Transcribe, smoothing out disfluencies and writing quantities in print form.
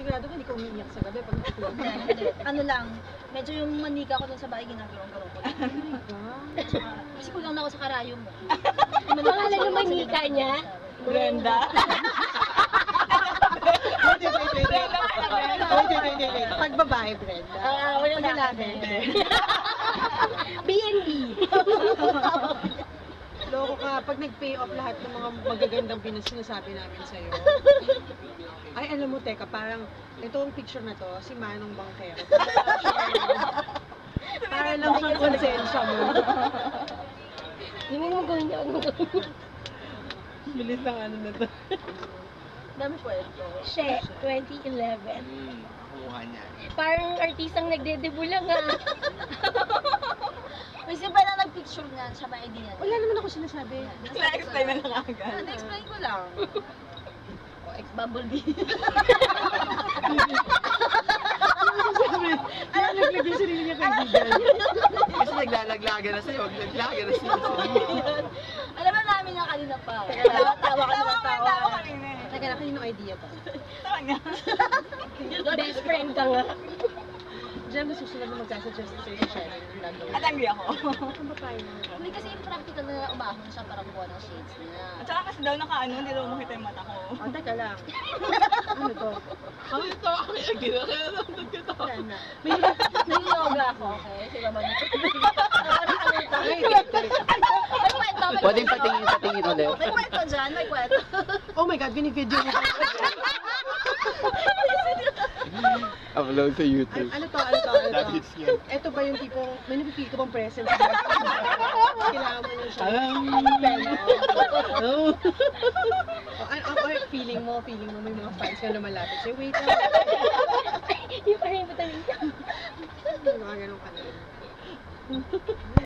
sigurado ka hindi ka umiiyak sa gabi pag natutulog. Hindi. Ano lang, medyo yung manika ko dun sa bahay, ginagawang-gawang ko. Kasi kulang na ako sa karayom mo. Pangalan ng manika niya? Brenda. Wait. Pag babae, Brenda. Wala Pag lalaki. B&B. Loko ka, pag nag-pay off lahat ng mga magagandang sinasabi namin sa'yo. Ay, alam mo, teka, parang, itong picture na to, si Manong Bangkero. Para lang siyang konsensya mo. Hindi mo gawin niya. Bilis ng ano na to. Dami kwento. She, 2011. Nakuha niya. Parang artistang nagde-debut lang ah. May siya pa na nag-picture niyan, siya may idea. Wala naman ako sinasabi. Na-explain na lang agad. Na-explain ko lang. O, ex-Bumblebee. Alam, naglagay sarili niya kaibigan. Kasi naglalaglagan na sa'yo, naglaglagan na sa'yo. Alam na namin yan kanina pa. Tawa ka naman, tawa. Tawa kanina eh. Teka na, kanino idea to? Tawa nga. Best friend ka nga. Diyan na susunod na magsasuggest sa'yo si Shelly. At angry ako. Ang babae mo. Hindi kasi yung practical na umahon siya para kuha ng shades niya. At saka kasi daw nakaano, hindi daw makita yung mata ko. Oh, teka lang. Ano to? Ang ito, kaya ginawa ka to. Wala na. Nag-yoga ako, okay? Sila ba nito? May kwento, may Pwedeng kwento. patingin ulit. May kwento dyan, may kwento. Oh my God, binivideo mo. Upload sa YouTube. Ano to? That is yun. Ito ba yung tipong, may napipili ka bang present? Kailangan mo na siya. Oh. Feeling mo, may mga fans ka lumalapit. Say, wait lang. Yung parang yung patalim. Mga ganun ka na.